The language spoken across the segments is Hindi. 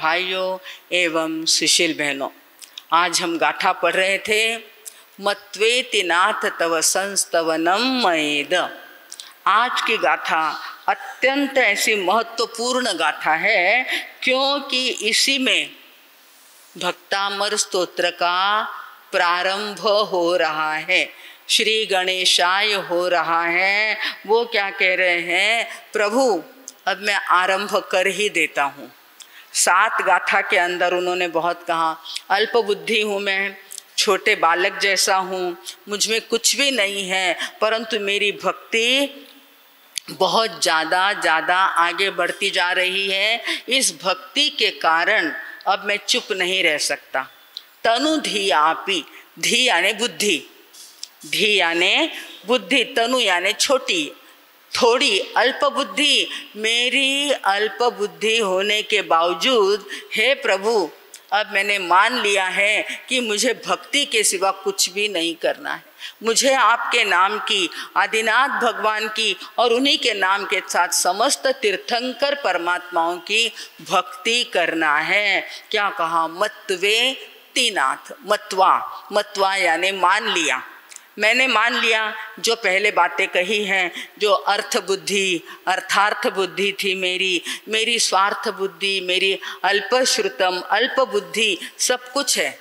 भाइयों एवं सुशील बहनों, आज हम गाथा पढ़ रहे थे मत्वेति नाथ तव संस्तवनम मयेद। आज की गाथा अत्यंत ऐसी महत्वपूर्ण गाथा है क्योंकि इसी में भक्तामर स्तोत्र का प्रारंभ हो रहा है, श्री गणेशाय हो रहा है। वो क्या कह रहे हैं, प्रभु अब मैं आरंभ कर ही देता हूँ। 7 गाथा के अंदर उन्होंने बहुत कहा, अल्प बुद्धि हूँ मैं, छोटे बालक जैसा हूँ, मुझ में कुछ भी नहीं है, परंतु मेरी भक्ति बहुत ज़्यादा आगे बढ़ती जा रही है। इस भक्ति के कारण अब मैं चुप नहीं रह सकता। तनु धी आपी, धी यानी बुद्धि, धी यानी बुद्धि, तनु यानी छोटी, थोड़ी, अल्प बुद्धि। मेरी अल्प बुद्धि होने के बावजूद हे प्रभु अब मैंने मान लिया है कि मुझे भक्ति के सिवा कुछ भी नहीं करना है। मुझे आपके नाम की, आदिनाथ भगवान की और उन्हीं के नाम के साथ समस्त तीर्थंकर परमात्माओं की भक्ति करना है। क्या कहा, मत्वे तीनाथ, मतवा, मतवा यानी मान लिया। मैंने मान लिया जो पहले बातें कही हैं, जो अर्थ बुद्धि, अर्थार्थ बुद्धि थी मेरी स्वार्थ बुद्धि, मेरी अल्पश्रुतम, अल्प बुद्धि, सब कुछ है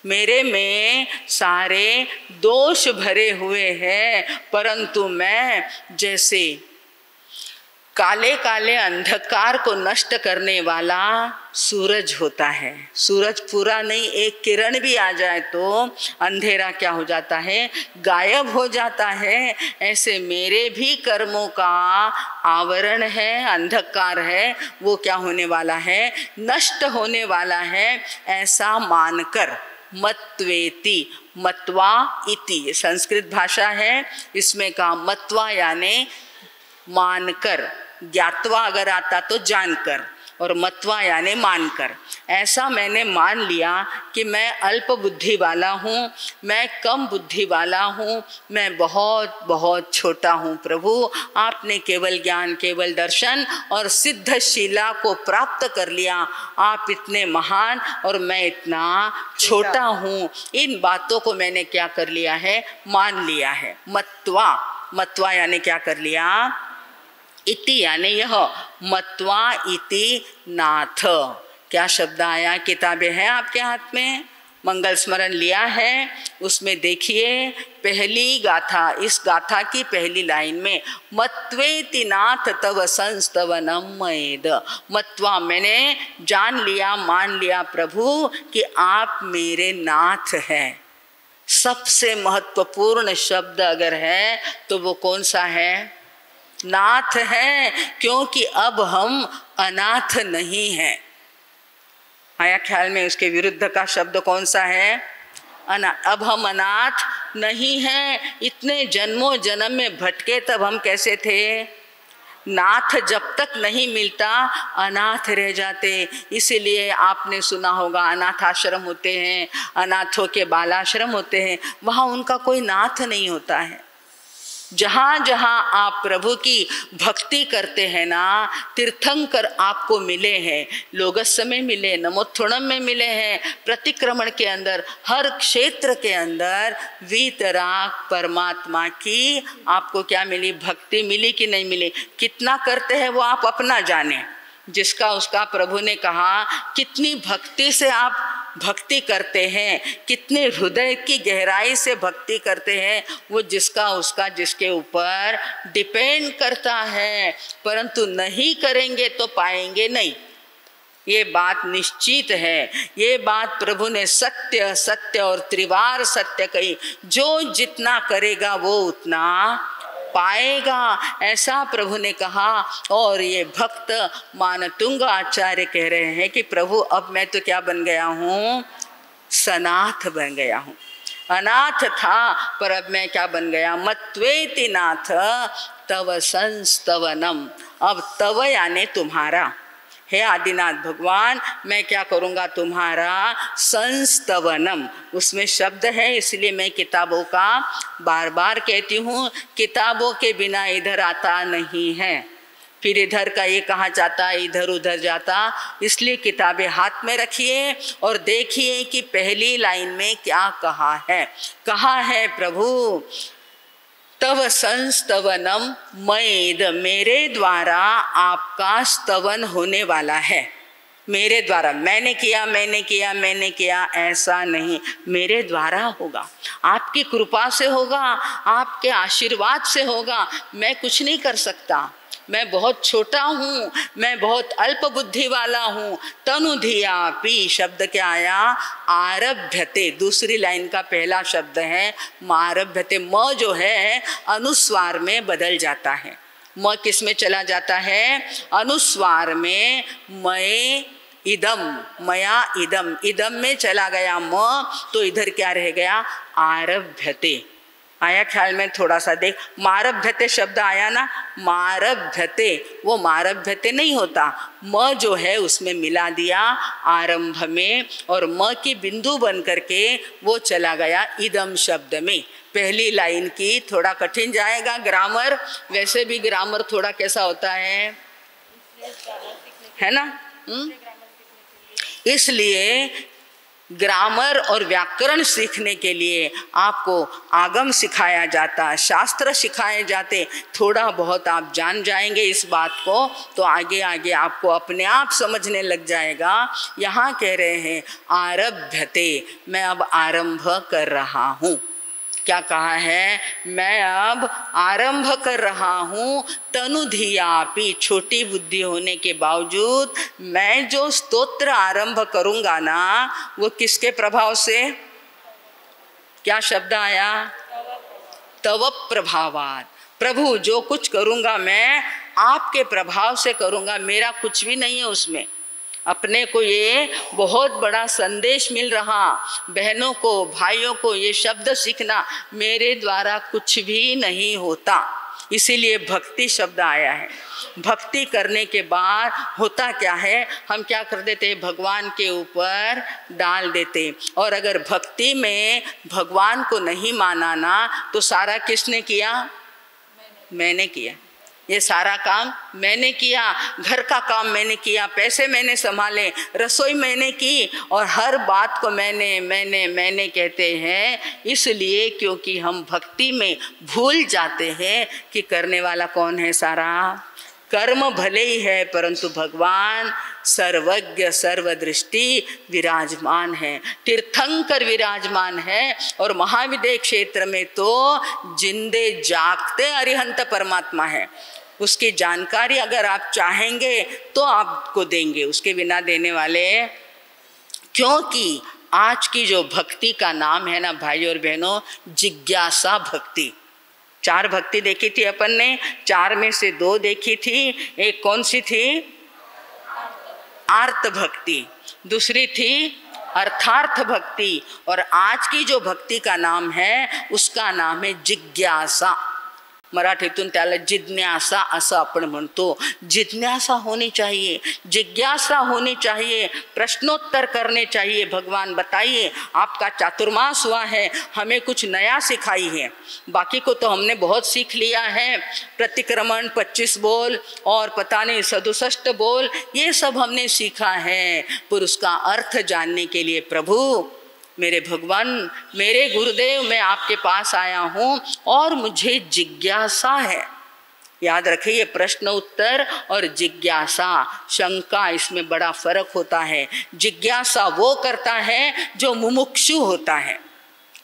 मेरे में, सारे दोष भरे हुए हैं। परंतु मैं जैसे काले काले अंधकार को नष्ट करने वाला सूरज होता है, सूरज पूरा नहीं, एक किरण भी आ जाए तो अंधेरा क्या हो जाता है, गायब हो जाता है। ऐसे मेरे भी कर्मों का आवरण है, अंधकार है, वो क्या होने वाला है, नष्ट होने वाला है। ऐसा मानकर मत्वेति, मत्वा इति संस्कृत भाषा है, इसमें कहा मत्वा यानी मानकर, ज्ञातवा अगर आता तो जानकर, और मतवा यानी मानकर। ऐसा मैंने मान लिया कि मैं अल्प बुद्धि वाला हूँ, मैं कम बुद्धि वाला हूँ, मैं बहुत बहुत छोटा हूँ। प्रभु आपने केवल ज्ञान, केवल दर्शन और सिद्धशीला को प्राप्त कर लिया। आप इतने महान और मैं इतना छोटा हूँ। इन बातों को मैंने क्या कर लिया है, मान लिया है। मतवा, मतवा यानी क्या कर लिया, इति यानी यह, मत्वा इति नाथ। क्या शब्द आया, किताबें हैं आपके हाथ में, मंगल स्मरण लिया है, उसमें देखिए पहली गाथा, इस गाथा की पहली लाइन में मत्वेति नाथ तव संस्तवनम मयेद। मत्वा मैंने जान लिया, मान लिया प्रभु कि आप मेरे नाथ हैं। सबसे महत्वपूर्ण शब्द अगर है तो वो कौन सा है, नाथ है, क्योंकि अब हम अनाथ नहीं हैं। आया ख्याल में, उसके विरुद्ध का शब्द कौन सा है, अनाथ। अब हम अनाथ नहीं हैं। इतने जन्मों जन्म में भटके तब हम कैसे थे, नाथ जब तक नहीं मिलता अनाथ रह जाते। इसीलिए आपने सुना होगा अनाथ आश्रम होते हैं, अनाथों के बालाश्रम होते हैं, वहाँ उनका कोई नाथ नहीं होता है। जहाँ जहाँ आप प्रभु की भक्ति करते हैं ना, तीर्थंकर आपको मिले हैं, लोगस्य में मिले, नमोत्थुणम में मिले हैं, प्रतिक्रमण के अंदर, हर क्षेत्र के अंदर वीतराग परमात्मा की आपको क्या मिली, भक्ति मिली कि नहीं मिली। कितना करते हैं वो आप अपना जाने, जिसका उसका प्रभु ने कहा कितनी भक्ति से आप भक्ति करते हैं, कितने हृदय की गहराई से भक्ति करते हैं, वो जिसका उसका जिसके ऊपर डिपेंड करता है। परंतु नहीं करेंगे तो पाएंगे नहीं, ये बात निश्चित है। ये बात प्रभु ने सत्य सत्य और त्रिवार सत्य कही, जो जितना करेगा वो उतना पाएगा, ऐसा प्रभु ने कहा। और ये भक्त मानतुंग आचार्य कह रहे हैं कि प्रभु अब मैं तो क्या बन गया हूँ, सनाथ बन गया हूँ। अनाथ था पर अब मैं क्या बन गया, मत्वेति नाथ तव संस्तवनम। अब तव यानी तुम्हारा, हे आदिनाथ भगवान मैं क्या करूँगा, तुम्हारा संस्तवनम। उसमें शब्द है, इसलिए मैं किताबों का बार बार कहती हूँ, किताबों के बिना इधर आता नहीं है। फिर इधर का ये कहाँ जाता, इधर उधर जाता। इसलिए किताबें हाथ में रखिए और देखिए कि पहली लाइन में क्या कहा है। कहा है प्रभु तव संस्तवनम मयेद, मेरे द्वारा आपका स्तवन होने वाला है। मेरे द्वारा, मैंने किया मैंने किया मैंने किया ऐसा नहीं, मेरे द्वारा होगा, आपकी कृपा से होगा, आपके आशीर्वाद से होगा। मैं कुछ नहीं कर सकता, मैं बहुत छोटा हूँ, मैं बहुत अल्प बुद्धि वाला हूँ। तनुधियापि शब्द क्या आया, आरभ्यते, दूसरी लाइन का पहला शब्द है मारभ्यते। म जो है अनुस्वार में बदल जाता है। म किस में चला जाता है, अनुस्वार में। मय इदम, मया इदम, इदम में चला गया म, तो इधर क्या रह गया, आरभ्यते। आया ख्याल में, थोड़ा सा देख, मारभ्यते शब्द आया ना, मारभ्यते, वो मारभ्यते नहीं होता, म जो है उसमें मिला दिया आरंभ में, और म की बिंदु बन करके वो चला गया इदम शब्द में। पहली लाइन की थोड़ा कठिन जाएगा ग्रामर, वैसे भी ग्रामर थोड़ा कैसा होता है ना। इसलिए ग्रामर और व्याकरण सीखने के लिए आपको आगम सिखाया जाता, शास्त्र सिखाए जाते। थोड़ा बहुत आप जान जाएंगे इस बात को तो आगे आगे आपको अपने आप समझने लग जाएगा। यहाँ कह रहे हैं आरभ्यते, मैं अब आरंभ कर रहा हूँ। क्या कहा है, मैं अब आरंभ कर रहा हूँ। तनुधियापि, छोटी बुद्धि होने के बावजूद मैं जो स्तोत्र आरंभ करूँगा ना, वो किसके प्रभाव से, क्या शब्द आया, तव प्रभावात्। प्रभु जो कुछ करूँगा मैं आपके प्रभाव से करूँगा, मेरा कुछ भी नहीं है उसमें। अपने को ये बहुत बड़ा संदेश मिल रहा, बहनों को भाइयों को ये शब्द सीखना, मेरे द्वारा कुछ भी नहीं होता। इसीलिए भक्ति शब्द आया है। भक्ति करने के बाद होता क्या है, हम क्या कर देते, भगवान के ऊपर डाल देते। और अगर भक्ति में भगवान को नहीं माना ना, तो सारा किसने किया, मैंने किया। ये सारा काम मैंने किया, घर का काम मैंने किया, पैसे मैंने संभाले, रसोई मैंने की, और हर बात को मैंने कहते हैं। इसलिए क्योंकि हम भक्ति में भूल जाते हैं कि करने वाला कौन है। सारा कर्म भले ही है, परंतु भगवान सर्वज्ञ सर्वदृष्टि विराजमान है, तीर्थंकर विराजमान है। और महाविद्य क्षेत्र में तो जिंदे जागते अरिहंत परमात्मा है। उसकी जानकारी अगर आप चाहेंगे तो आपको देंगे, उसके बिना देने वाले। क्योंकि आज की जो भक्ति का नाम है ना भाइयों और बहनों, जिज्ञासा भक्ति। 4 भक्ति देखी थी अपन ने, 4 में से 2 देखी थी। एक कौन सी थी, आर्त भक्ति, दूसरी थी अर्थार्थ भक्ति, और आज की जो भक्ति का नाम है उसका नाम है जिज्ञासा। मराठीतून त्याला जिज्ञासा असं आपण म्हणतो। जिज्ञासा होनी चाहिए, जिज्ञासा होनी चाहिए, प्रश्नोत्तर करने चाहिए। भगवान बताइए, आपका चातुर्मास हुआ है, हमें कुछ नया सिखाई है। बाकी को तो हमने बहुत सीख लिया है, प्रतिक्रमण 25 बोल और पता नहीं 67 बोल, ये सब हमने सीखा है। पर उसका अर्थ जानने के लिए प्रभु, मेरे भगवान, मेरे गुरुदेव, मैं आपके पास आया हूँ और मुझे जिज्ञासा है। याद रखिए, ये प्रश्न उत्तर और जिज्ञासा, शंका, इसमें बड़ा फर्क होता है। जिज्ञासा वो करता है जो मुमुक्षु होता है।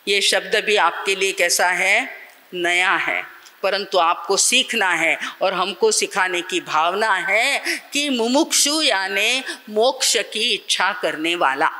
ये शब्द भी आपके लिए कैसा है, नया है, परंतु आपको सीखना है और हमको सिखाने की भावना है कि मुमुक्षु यानी मोक्ष की इच्छा करने वाला।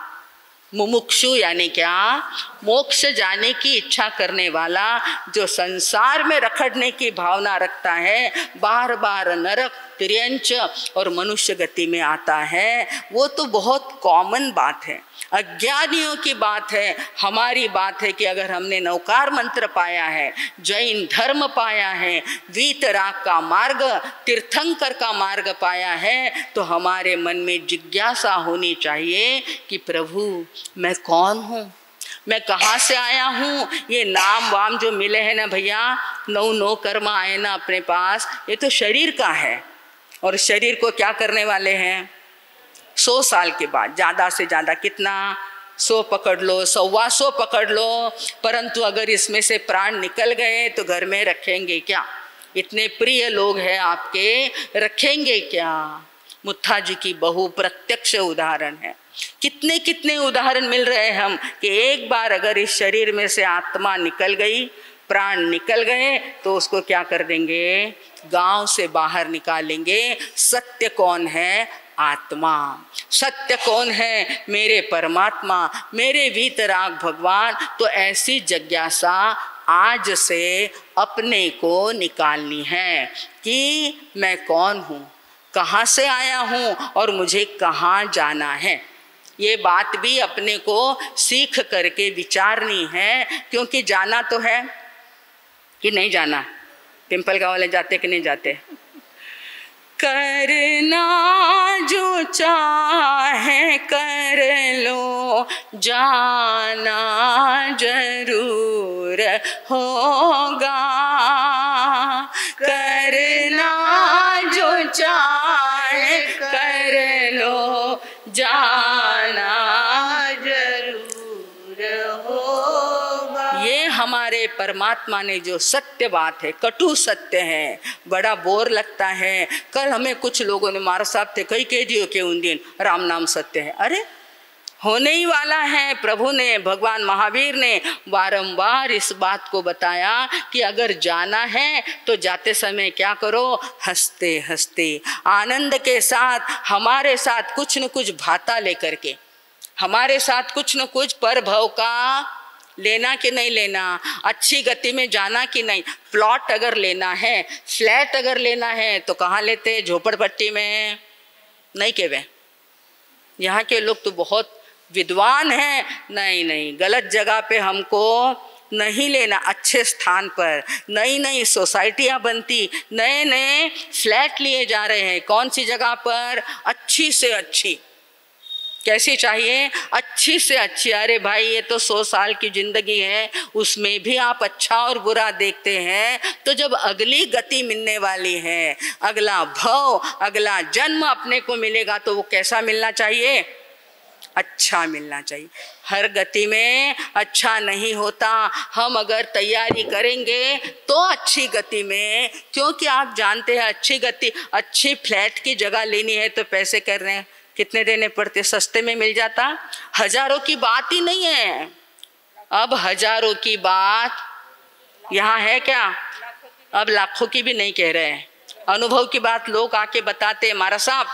मुमुक्षु यानी क्या, मोक्ष जाने की इच्छा करने वाला, जो संसार में रखड़ने की भावना रखता है, बार बार नरक, तिर्यंच और मनुष्य गति में आता है। वो तो बहुत कॉमन बात है, अज्ञानियों की बात है। हमारी बात है कि अगर हमने नौकार मंत्र पाया है, जैन धर्म पाया है, वीतराग का मार्ग, तीर्थंकर का मार्ग पाया है, तो हमारे मन में जिज्ञासा होनी चाहिए कि प्रभु मैं कौन हूँ, मैं कहाँ से आया हूँ। ये नाम वाम जो मिले हैं ना भैया, 9 कर्म आए ना अपने पास, ये तो शरीर का है। और शरीर को क्या करने वाले हैं? 100 साल के बाद, ज़्यादा से ज़्यादा कितना? 100 पकड़ लो, 125 पकड़ लो, परंतु अगर इसमें से प्राण निकल गए तो घर में रखेंगे क्या? इतने प्रिय लोग हैं आपके, रखेंगे क्या? मुत्था जी की बहू प्रत्यक्ष उदाहरण है। कितने कितने उदाहरण मिल रहे हैं हम कि एक बार अगर इस शरीर में से आत्मा निकल गई, प्राण निकल गए, तो उसको क्या कर देंगे? गांव से बाहर निकालेंगे। सत्य कौन है? आत्मा। सत्य कौन है? मेरे परमात्मा, मेरे वीतराग भगवान। तो ऐसी जिज्ञासा आज से अपने को निकालनी है कि मैं कौन हूँ, कहाँ से आया हूँ और मुझे कहाँ जाना है। ये बात भी अपने को सीख करके विचारनी है, क्योंकि जाना तो है कि नहीं जाना? पिंपल गाँव वाले जाते कि नहीं जाते? करना जो चाहे कर लो, जाना जरूर होगा। करना जो चाहे कर लो, जाना जरूर होगा। ये हमारे परमात्मा ने जो सत्य बात है, कटु सत्य है, बड़ा बोर लगता है। कल हमें कुछ लोगों ने, मारा साहब थे, कई कह दियो के उन दिन राम नाम सत्य है। अरे होने ही वाला है। प्रभु ने, भगवान महावीर ने बारंबार इस बात को बताया कि अगर जाना है तो जाते समय क्या करो? हंसते हंसते आनंद के साथ, हमारे साथ कुछ न कुछ भाता लेकर के, हमारे साथ कुछ न कुछ पर भव का लेना कि नहीं लेना, अच्छी गति में जाना कि नहीं। प्लॉट अगर लेना है, फ्लैट अगर लेना है तो कहाँ लेते? झोपड़पट्टी में नहीं के वे। यहाँ के लोग तो बहुत विद्वान हैं। नहीं नहीं, गलत जगह पे हमको नहीं लेना, अच्छे स्थान पर। नई नई सोसाइटियाँ बनती, नए नए फ्लैट लिए जा रहे हैं। कौन सी जगह पर? अच्छी से अच्छी। कैसी चाहिए? अच्छी से अच्छी। अरे भाई, ये तो 100 साल की जिंदगी है, उसमें भी आप अच्छा और बुरा देखते हैं। तो जब अगली गति मिलने वाली है, अगला भव, अगला जन्म अपने को मिलेगा, तो वो कैसा मिलना चाहिए? अच्छा मिलना चाहिए। हर गति में अच्छा नहीं होता। हम अगर तैयारी करेंगे तो अच्छी गति में, क्योंकि आप जानते हैं अच्छी गति, अच्छी फ्लैट की जगह लेनी है तो पैसे कर रहे हैं, कितने देने पड़ते? सस्ते में मिल जाता? हजारों की बात ही नहीं है। अब हजारों की बात यहाँ है क्या? अब लाखों की भी नहीं कह रहे हैं। अनुभव की बात लोग आके बताते हैं, महाराज साहब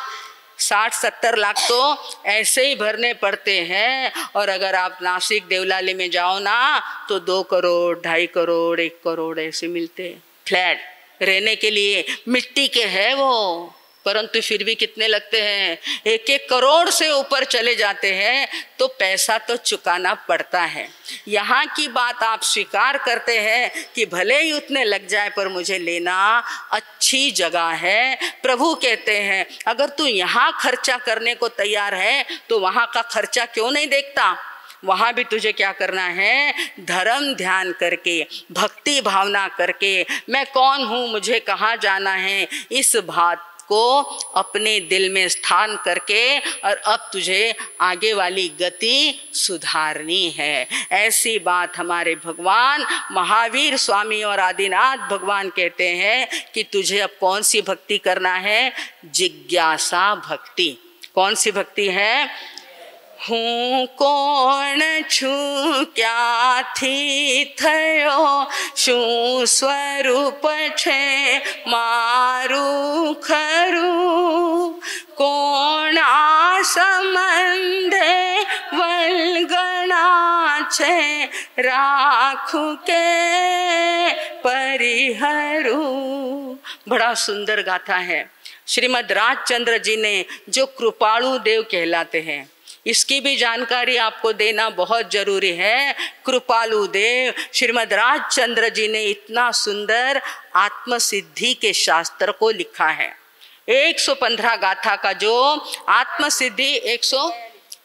60-70 लाख तो ऐसे ही भरने पड़ते हैं। और अगर आप नासिक देवलाली में जाओ ना तो 2 करोड़, 2.5 करोड़, 1 करोड़ ऐसे मिलते फ्लैट रहने के लिए। मिट्टी के है वो, परंतु फिर भी कितने लगते हैं? 1-1 करोड़ से ऊपर चले जाते हैं। तो पैसा तो चुकाना पड़ता है। यहाँ की बात आप स्वीकार करते हैं कि भले ही उतने लग जाए, पर मुझे लेना अच्छी जगह है। प्रभु कहते हैं अगर तू यहाँ खर्चा करने को तैयार है तो वहाँ का खर्चा क्यों नहीं देखता? वहाँ भी तुझे क्या करना है? धर्म ध्यान करके, भक्ति भावना करके, मैं कौन हूँ, मुझे कहाँ जाना है, इस बात को अपने दिल में स्थान करके, और अब तुझे आगे वाली गति सुधारनी है। ऐसी बात हमारे भगवान महावीर स्वामी और आदिनाथ भगवान कहते हैं कि तुझे अब कौन सी भक्ति करना है? जिज्ञासा भक्ति। कौन सी भक्ति है? हूँ कोण छू क्या थी थयो, शू स्वरूप छे मारू खरू, कोणा संबंधे वलगणा छे राखू के परिहरू। बड़ा सुंदर गाथा है। श्रीमद् राजचंद्र जी ने, जो कृपाणु देव कहलाते हैं, इसकी भी जानकारी आपको देना बहुत जरूरी है। कृपालु देव श्रीमद् राजचंद्र जी ने इतना सुंदर आत्मसिद्धि के शास्त्र को लिखा है। 115 गाथा का जो आत्मसिद्धि,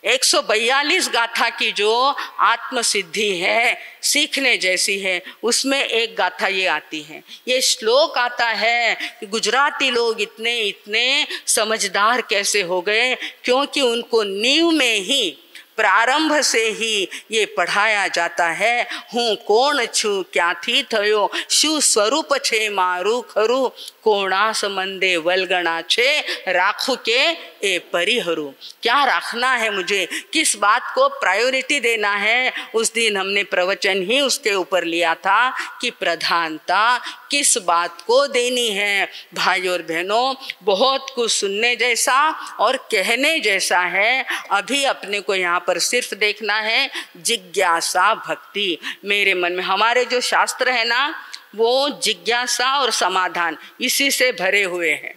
142 गाथा की जो आत्म सिद्धि है, सीखने जैसी है, उसमें एक गाथा ये आती है। ये श्लोक आता है कि गुजराती लोग इतने इतने समझदार कैसे हो गए, क्योंकि उनको नींव में ही, प्रारंभ से ही ये पढ़ाया जाता है, हूँ कौन छू, क्या थी थयो, शू स्वरूप छे मारू खरू, कोणा संबंधे वलगणा छे, राखू के ए परिहरू। क्या रखना है मुझे, किस बात को प्रायोरिटी देना है। उस दिन हमने प्रवचन ही उसके ऊपर लिया था कि प्रधानता किस बात को देनी है। भाई और बहनों, बहुत कुछ सुनने जैसा और कहने जैसा है। अभी अपने को यहाँ पर सिर्फ देखना है जिज्ञासा भक्ति। मेरे मन में हमारे जो शास्त्र है ना, वो जिज्ञासा और समाधान इसी से भरे हुए हैं।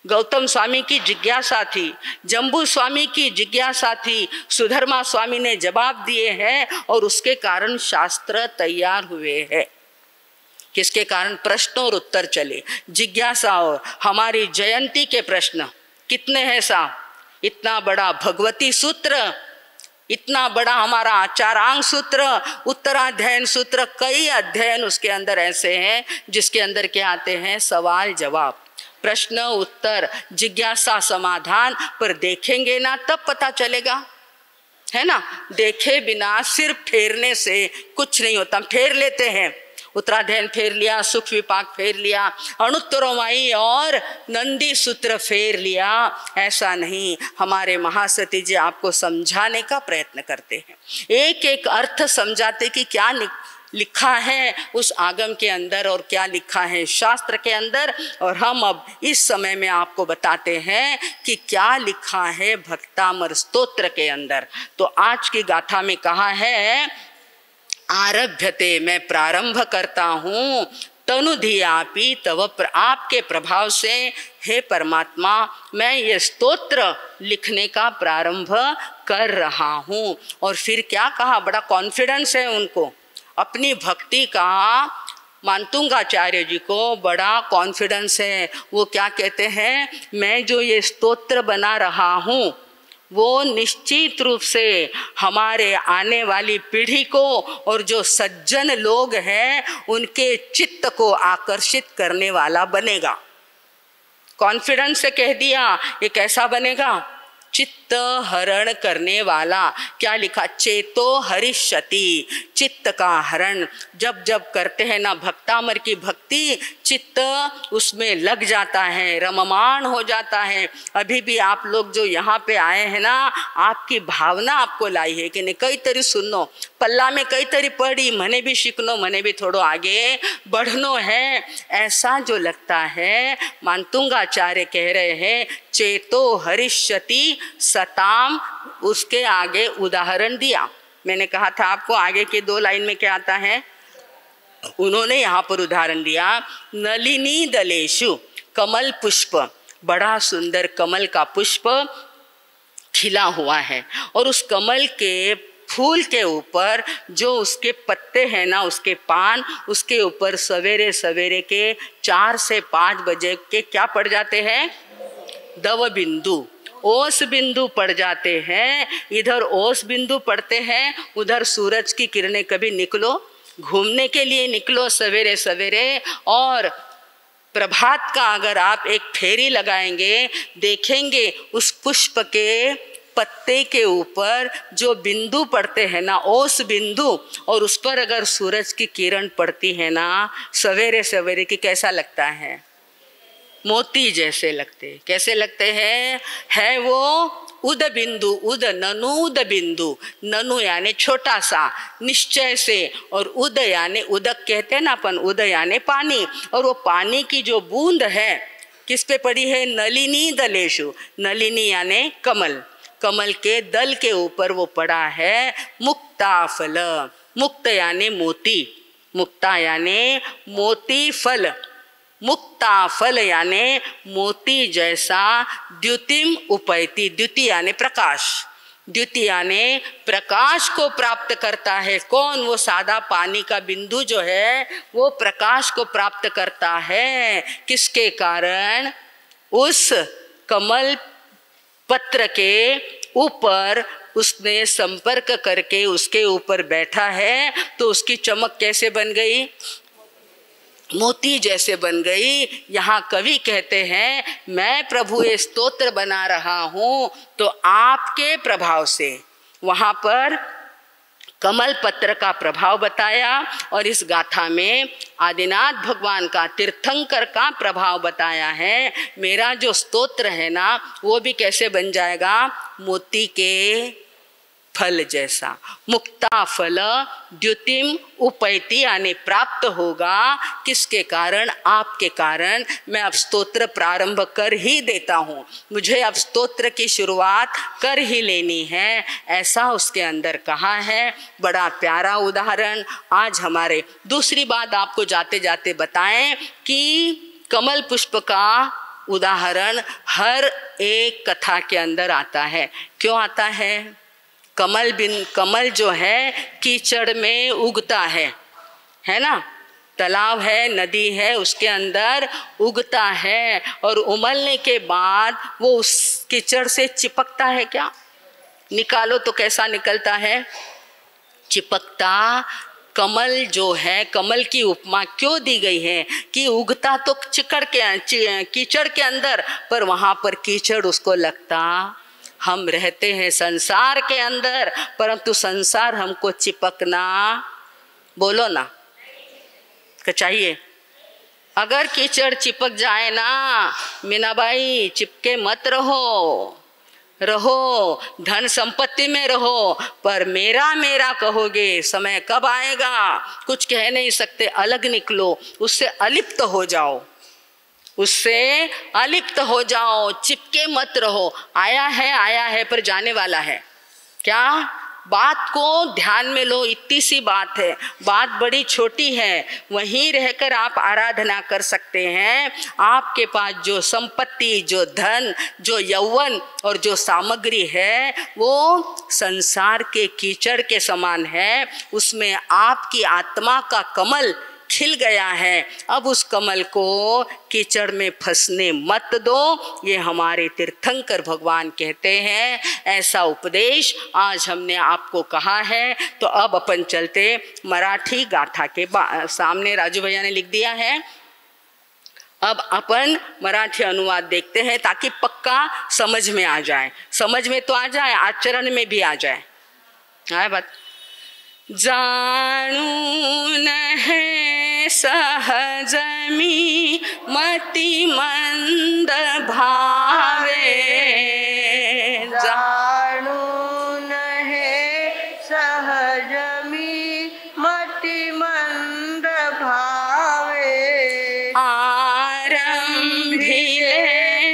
गौतम स्वामी की जिज्ञासा थी, जम्बू स्वामी की जिज्ञासा थी, सुधर्मा स्वामी ने जवाब दिए हैं और उसके कारण शास्त्र तैयार हुए हैं। किसके कारण? प्रश्न और उत्तर चले, जिज्ञासा। और हमारी जयंती के प्रश्न कितने हैं साहब? इतना बड़ा भगवती सूत्र, इतना बड़ा हमारा आचारांग सूत्र, उत्तराध्ययन सूत्र, कई अध्ययन उसके अंदर ऐसे हैं जिसके अंदर क्या आते हैं? सवाल जवाब, प्रश्न उत्तर, जिज्ञासा समाधान। पर देखेंगे ना तब पता चलेगा, है ना। देखे बिना सिर्फ फेरने से कुछ नहीं होता। फेर लेते हैं, उत्तराध्ययन फेर लिया, सुख विपाक फेर लिया, अणुत्तरमाई और नंदी सूत्र फेर लिया, ऐसा नहीं। हमारे महासती जी आपको समझाने का प्रयत्न करते हैं, एक एक अर्थ समझाते कि क्या लिखा है उस आगम के अंदर और क्या लिखा है शास्त्र के अंदर। और हम अब इस समय में आपको बताते हैं कि क्या लिखा है भक्तामर स्तोत्र के अंदर। तो आज की गाथा में कहा है, आरभ्यते, मैं प्रारंभ करता हूँ, तनुधियापि तव, आपके प्रभाव से हे परमात्मा मैं ये स्तोत्र लिखने का प्रारंभ कर रहा हूँ। और फिर क्या कहा, बड़ा कॉन्फिडेंस है उनको अपनी भक्ति का। मानतुंगाचार्य जी को बड़ा कॉन्फिडेंस है। वो क्या कहते हैं, मैं जो ये स्तोत्र बना रहा हूँ वो निश्चित रूप से हमारे आने वाली पीढ़ी को और जो सज्जन लोग हैं उनके चित्त को आकर्षित करने वाला बनेगा। कॉन्फिडेंस से कह दिया, ये कैसा बनेगा? चित्त हरण करने वाला। क्या लिखा? चेतो हरिष्यति, चित्त का हरण। जब जब करते हैं ना भक्तामर की भक्ति, चित्त उसमें लग जाता है, रममाण हो जाता है। अभी भी आप लोग जो यहाँ पे आए हैं ना, आपकी भावना आपको लाई है कि नहीं, कई तरी सुनो, पल्ला में कई तरी पड़ी, मने भी सीखनो, मने भी थोड़ो आगे बढ़नो है, ऐसा जो लगता है। मानतुंगाचार्य कह रहे हैं, चेतो हरिष्यति सताम, उसके आगे उदाहरण दिया। मैंने कहा था आपको आगे के 2 लाइन में क्या आता है, उन्होंने यहाँ पर उदाहरण दिया, नलिनी दलेशु, कमल पुष्प, बड़ा सुंदर कमल का पुष्प खिला हुआ है और उस कमल के फूल के ऊपर जो उसके पत्ते हैं ना, उसके पान, उसके ऊपर सवेरे सवेरे के 4 से 5 बजे के क्या पड़ जाते हैं? दव बिंदु, ओस बिंदु पड़ जाते हैं। इधर ओस बिंदु पड़ते हैं, उधर सूरज की किरणें। कभी निकलो, घूमने के लिए निकलो सवेरे सवेरे, और प्रभात का अगर आप एक फेरी लगाएंगे, देखेंगे उस पुष्प के पत्ते के ऊपर जो बिंदु पड़ते हैं ना, ओस बिंदु, और उस पर अगर सूरज की किरण पड़ती है ना सवेरे सवेरे की, कैसा लगता है? मोती जैसे लगते। कैसे लगते हैं? है वो उद बिंदु, उद ननूद बिंदु, ननु यानी छोटा सा, निश्चय से, और उद यानी उदक कहते हैं ना अपन, उद यानी पानी। और वो पानी की जो बूंद है किस पे पड़ी है? नलिनी दलेशु, नलिनी यानी कमल, कमल के दल के ऊपर वो पड़ा है। मुक्ता फल, मुक्त यानी मोती, मुक्ता यानी मोती फल, मुक्ता फल यानी मोती जैसा। द्युतिम उपैति, द्युति यानी प्रकाश, द्युति यानी प्रकाश को प्राप्त करता है। कौन? वो सादा पानी का बिंदु जो है वो प्रकाश को प्राप्त करता है। किसके कारण? उस कमल पत्र के ऊपर उसने संपर्क करके उसके ऊपर बैठा है तो उसकी चमक कैसे बन गई? मोती जैसे बन गई। यहाँ कवि कहते हैं मैं प्रभु ये स्तोत्र बना रहा हूँ तो आपके प्रभाव से, वहाँ पर कमल पत्र का प्रभाव बताया और इस गाथा में आदिनाथ भगवान का, तीर्थंकर का प्रभाव बताया है। मेरा जो स्तोत्र है ना वो भी कैसे बन जाएगा? मोती के फल जैसा। मुक्ता फल द्युतिम उपैति, यानी प्राप्त होगा। किसके कारण? आपके कारण। मैं अब स्तोत्र प्रारंभ कर ही देता हूँ, मुझे अब स्तोत्र की शुरुआत कर ही लेनी है, ऐसा उसके अंदर कहा है। बड़ा प्यारा उदाहरण। आज हमारे दूसरी बात आपको जाते जाते बताएं कि कमल पुष्प का उदाहरण हर एक कथा के अंदर आता है। क्यों आता है? कमल जो है कीचड़ में उगता है ना? तालाब है, नदी है, उसके अंदर उगता है और उमलने के बाद वो उस कीचड़ से चिपकता है क्या? निकालो तो कैसा निकलता है? चिपकता। कमल जो है, कमल की उपमा क्यों दी गई है कि उगता तो कीचड़ के अंदर, पर वहां पर कीचड़ उसको लगता। हम रहते हैं संसार के अंदर, परंतु संसार हमको चिपकना, बोलो ना, चाहिए। अगर कीचड़ चिपक जाए ना मीनाबाई, चिपके मत रहो, धन संपत्ति में रहो, पर मेरा मेरा कहोगे, समय कब आएगा कुछ कह नहीं सकते। अलग निकलो, उससे अलिप्त हो जाओ, चिपके मत रहो। आया है पर जाने वाला है। क्या बात को ध्यान में लो, इतनी सी बात है, बात बड़ी छोटी है। वहीं रहकर आप आराधना कर सकते हैं। आपके पास जो संपत्ति, जो धन, जो यौवन और जो सामग्री है वो संसार के कीचड़ के समान है। उसमें आपकी आत्मा का कमल खिल गया है। अब उस कमल को कीचड़ में फंसने मत दो, ये हमारे तीर्थंकर भगवान कहते हैं। ऐसा उपदेश आज हमने आपको कहा है। तो अब अपन चलते मराठी गाथा के सामने राजू भैया ने लिख दिया है। अब अपन मराठी अनुवाद देखते हैं ताकि पक्का समझ में आ जाए। समझ में तो आ जाए, आचरण में भी आ जाए। आए बात। जाणून है सहज मी मति मंद भावे, जाणून है सहज मी मति मंद भावे, आरंभिले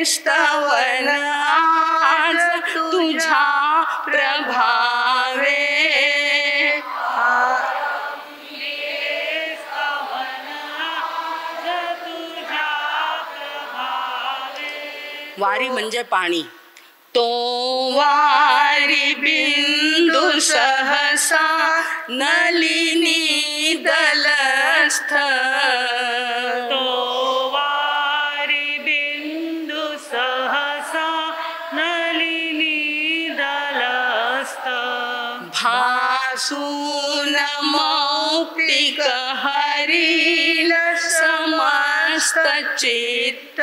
स्तवन आज तुझा प्रभावे, वारी म्हणजे पाणी। तो वारी बिंदू सहसा नलिनी दलस्थ, तो वारी बिंदु सहसा नलिनी दलस्थ, भासून मौक्तिक हरिल समस्त चित्त,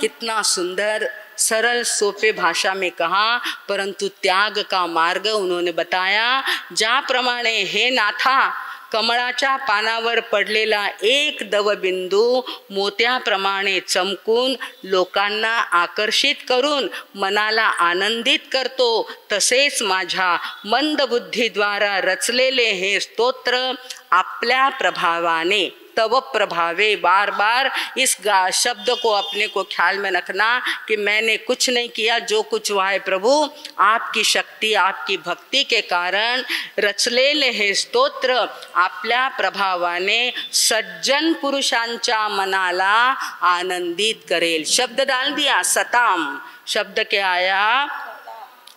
कितना सुंदर सरल सोपे भाषा में कहा, परंतु त्याग का मार्ग उन्होंने बताया। ज्याप्रमाणे हे नाथा, कमळाच्या पानावर पडलेला एक दवबिंदू मोत्याप्रमाणे चमकून लोकांना आकर्षित करून मनाला आनंदित करतो, तसेच माझ्या मंदबुद्धीद्वारा रचलेले हे स्तोत्र आपल्या प्रभावाने, तव प्रभावे, बार बार इस शब्द को अपने को ख्याल में रखना कि मैंने कुछ नहीं किया, जो कुछ हुआ है प्रभु आपकी शक्ति, आपकी भक्ति के कारण रचलेले हे स्तोत्र आपल्या प्रभावाने सज्जन पुरुषांच्या मनाला आनंदित करेल। शब्द डाल दिया, सताम शब्द क्या आया?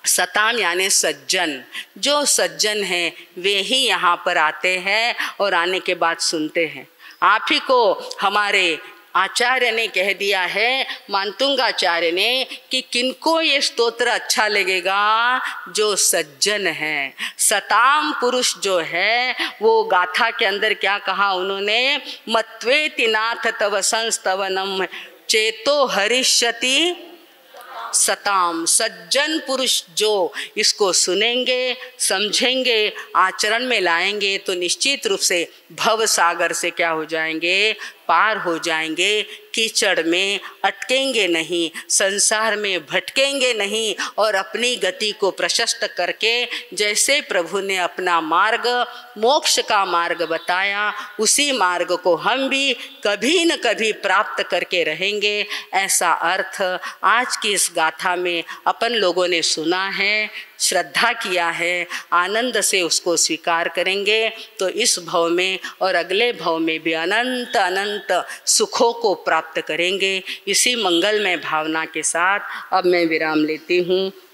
सताम यानी सज्जन, जो सज्जन हैं वे ही यहाँ पर आते हैं और आने के बाद सुनते हैं। आप ही को हमारे आचार्य ने कह दिया है, मानतुंगाचार्य ने, कि किनको ये स्तोत्र अच्छा लगेगा, जो सज्जन है। सताम पुरुष जो है वो गाथा के अंदर क्या कहा उन्होंने, मत्वेति नाथ तव संस्तवनम चेतो हरिष्यति सताम। सज्जन पुरुष जो इसको सुनेंगे, समझेंगे, आचरण में लाएंगे तो निश्चित रूप से भव सागर से क्या हो जाएंगे, पार हो जाएंगे। कीचड़ में अटकेंगे नहीं, संसार में भटकेंगे नहीं और अपनी गति को प्रशस्त करके जैसे प्रभु ने अपना मार्ग, मोक्ष का मार्ग बताया, उसी मार्ग को हम भी कभी न कभी प्राप्त करके रहेंगे। ऐसा अर्थ आज की इस गाथा में अपन लोगों ने सुना है, श्रद्धा किया है, आनंद से उसको स्वीकार करेंगे तो इस भव में और अगले भव में भी अनंत अनंत सुखों को प्राप्त करेंगे। इसी मंगलमय भावना के साथ अब मैं विराम लेती हूँ।